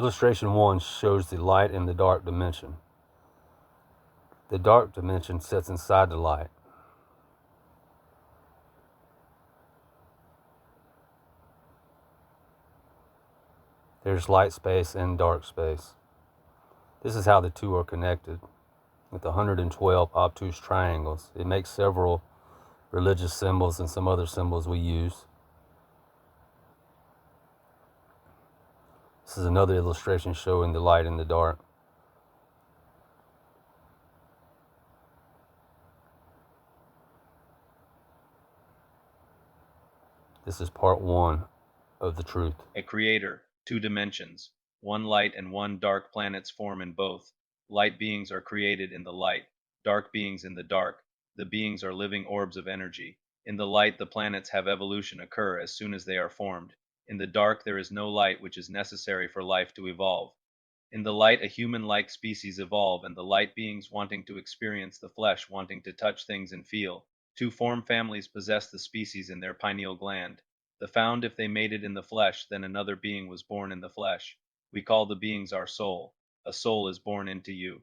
Illustration 1 shows the light and the dark dimension. The dark dimension sits inside the light. There's light space and dark space. This is how the two are connected with 112 obtuse triangles. It makes several religious symbols and some other symbols we use. This is another illustration showing the light and the dark. This is part 1 of the truth. A creator, 2 dimensions, 1 light and 1 dark planets form in both. Light beings are created in the light, dark beings in the dark. The beings are living orbs of energy. In the light, the planets have evolution occur as soon as they are formed. In the dark, there is no light, which is necessary for life to evolve. In the light, a human-like species evolve, and the light beings wanting to experience the flesh, wanting to touch things and feel. 2 form families possess the species in their pineal gland. The found, if they mated in the flesh, then another being was born in the flesh. We call the beings our soul. A soul is born into you.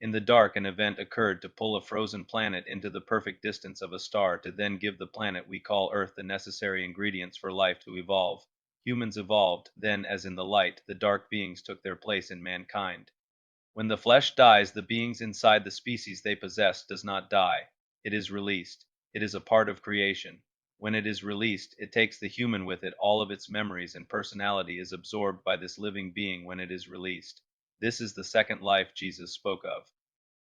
In the dark, an event occurred to pull a frozen planet into the perfect distance of a star, to then give the planet we call Earth the necessary ingredients for life to evolve. Humans evolved, then, as in the light, the dark beings took their place in mankind. When the flesh dies, the beings inside the species they possess does not die. It is released. It is a part of creation. When it is released, it takes the human with it. All of its memories and personality is absorbed by this living being when it is released. This is the second life Jesus spoke of.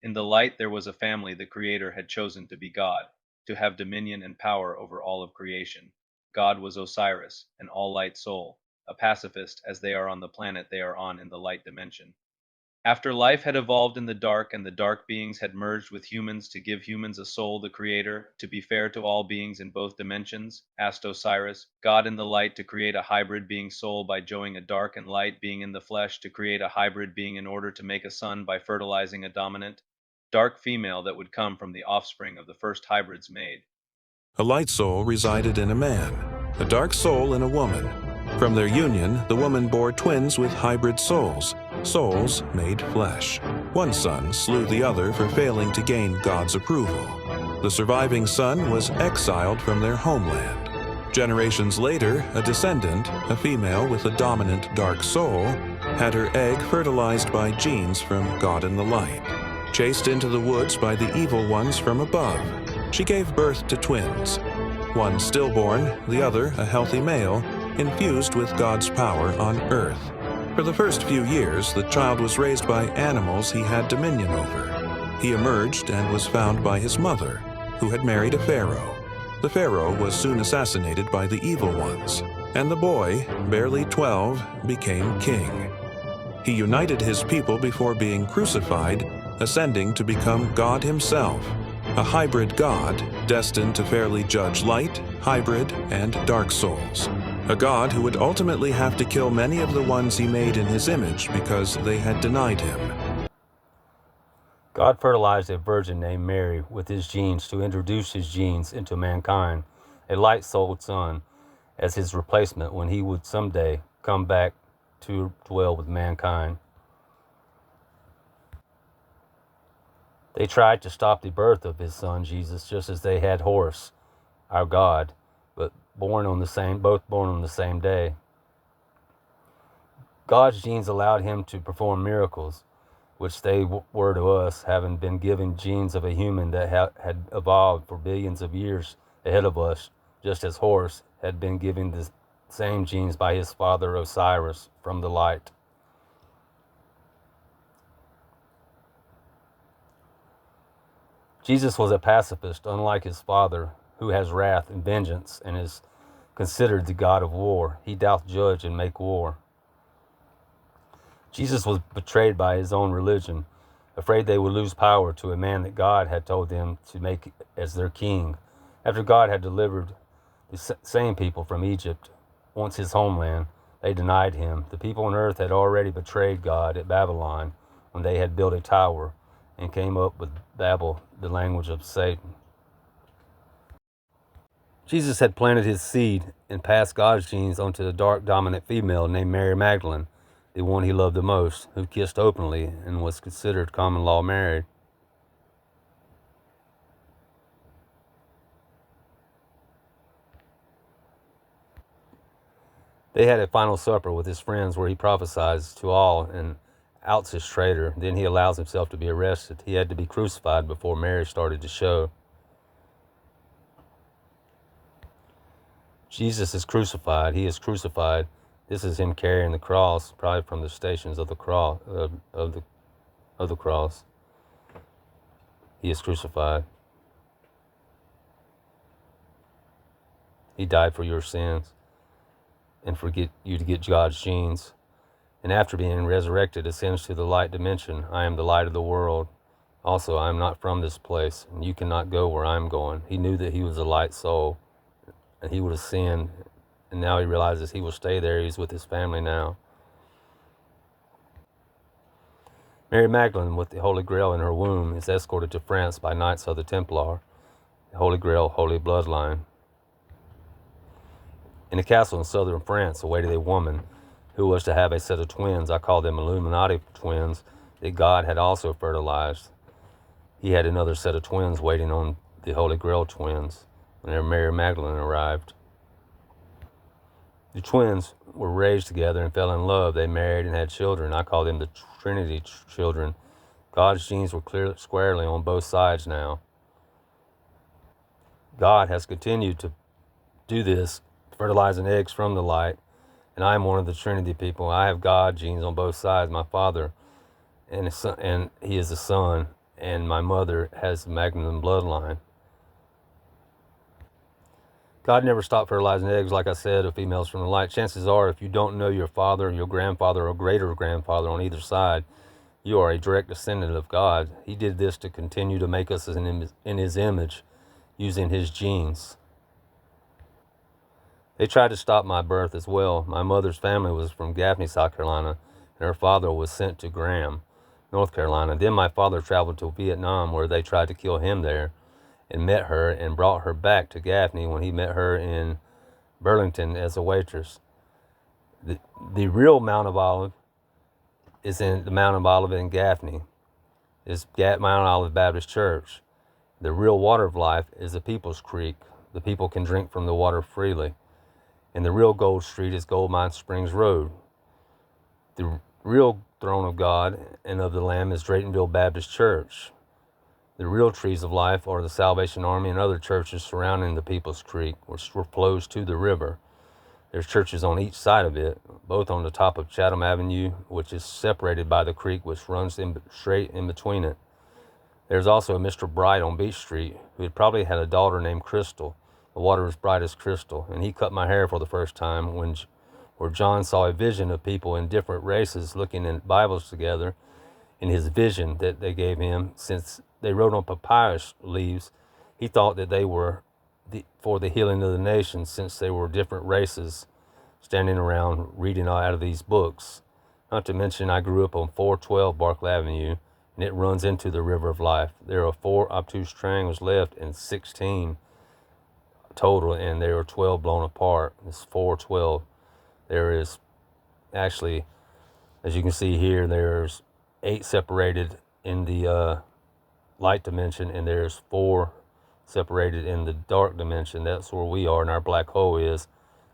In the light there was a family the Creator had chosen to be God, to have dominion and power over all of creation. God was Osiris, an all-light soul, a pacifist, as they are on the planet they are on in the light dimension. After life had evolved in the dark and the dark beings had merged with humans to give humans a soul, the Creator, to be fair to all beings in both dimensions, asked Osiris, God in the light, to create a hybrid being soul by joining a dark and light being in the flesh, to create a hybrid being in order to make a son by fertilizing a dominant, dark female that would come from the offspring of the first hybrids made. A light soul resided in a man, a dark soul in a woman. From their union, the woman bore twins with hybrid souls, souls made flesh. One son slew the other for failing to gain God's approval. The surviving son was exiled from their homeland. Generations later, a descendant, a female with a dominant dark soul, had her egg fertilized by genes from God in the light. Chased into the woods by the evil ones from above, she gave birth to twins. One stillborn, the other a healthy male, infused with God's power on earth. For the first few years, the child was raised by animals he had dominion over. He emerged and was found by his mother, who had married a pharaoh. The pharaoh was soon assassinated by the evil ones, and the boy, barely 12, became king. He united his people before being crucified, ascending to become God himself, a hybrid God destined to fairly judge light, hybrid, and dark souls. A God who would ultimately have to kill many of the ones he made in his image because they had denied him. God fertilized a virgin named Mary with his genes to introduce his genes into mankind, a light-souled son, as his replacement when he would someday come back to dwell with mankind. They tried to stop the birth of his son Jesus, just as they had Horus, our God, but both born on the same day. God's genes allowed him to perform miracles, which they were to us, having been given genes of a human that had evolved for billions of years ahead of us, just as Horus had been given the same genes by his father Osiris from the light. Jesus was a pacifist, unlike his father, who has wrath and vengeance and is considered the God of war. He doth judge and make war. Jesus was betrayed by his own religion, afraid they would lose power to a man that God had told them to make as their king. After God had delivered the same people from Egypt, once his homeland, they denied him. The people on earth had already betrayed God at Babylon when they had built a tower and came up with Babel, the language of Satan. Jesus had planted his seed and passed God's genes onto the dark dominant female named Mary Magdalene, the one he loved the most, who kissed openly and was considered common law married. They had a final supper with his friends where he prophesied to all and outs his traitor. Then he allows himself to be arrested. He had to be crucified before Mary started to show. Jesus is crucified. He is crucified. This is him carrying the cross, probably from the stations of the cross. Of the cross. He is crucified. He died for your sins and for you to get God's genes. And after being resurrected, ascends to the light dimension. I am the light of the world. Also, I am not from this place, and you cannot go where I am going. He knew that he was a light soul, and he would ascend, and now he realizes he will stay there. He's with his family now. Mary Magdalene, with the Holy Grail in her womb, is escorted to France by Knights of the Templar, the Holy Grail, Holy Bloodline. In a castle in southern France awaited a woman who was to have a set of twins. I call them Illuminati twins that God had also fertilized. He had another set of twins waiting on the Holy Grail twins when Mary Magdalene arrived. The twins were raised together and fell in love. They married and had children. I call them the Trinity children. God's genes were clear, squarely on both sides now. God has continued to do this, fertilizing eggs from the light. And I am one of the Trinity people. I have God genes on both sides. My father, and he is the son, and my mother has the Magdalene bloodline. God never stopped fertilizing eggs, like I said, of females from the light. Chances are, if you don't know your father, your grandfather, or greater-grandfather on either side, you are a direct descendant of God. He did this to continue to make us in his image, using his genes. They tried to stop my birth as well. My mother's family was from Gaffney, South Carolina, and her father was sent to Graham, North Carolina. Then my father traveled to Vietnam, where they tried to kill him there, and met her and brought her back to Gaffney when he met her in Burlington as a waitress. The real Mount of Olive is in the Mount of Olive in Gaffney. It's Mount Olive Baptist Church. The real water of life is the People's Creek. The people can drink from the water freely. And the real Gold Street is Gold Mine Springs Road. The real throne of God and of the Lamb is Draytonville Baptist Church. The real trees of life are the Salvation Army and other churches surrounding the People's Creek, which flows to the river. There's churches on each side of it, both on the top of Chatham Avenue, which is separated by the creek, which runs straight in between it. There's also a Mr. Bright on Beach Street, who had probably had a daughter named Crystal. The water was bright as crystal, and he cut my hair for the first time where John saw a vision of people in different races looking in Bibles together. In his vision that they gave him, since they wrote on papyrus leaves, he thought that they were for the healing of the nations, since they were different races standing around reading out of these books. Not to mention, I grew up on 412 Barclay Avenue, and it runs into the River of Life. There are 4 obtuse triangles left and 16 total, and there are 12 blown apart. It's 412. There is actually, as you can see here, there's 8 separated in the light dimension, and there's 4 separated in the dark dimension. That's where we are, and our black hole is.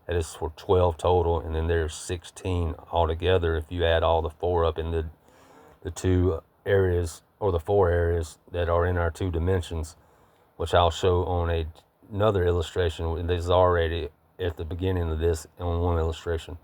That is for 12 total, and then there's 16 altogether if you add all the 4 up in the 2 areas, or the 4 areas that are in our 2 dimensions, which I'll show on another illustration. This is already at the beginning of this on one illustration.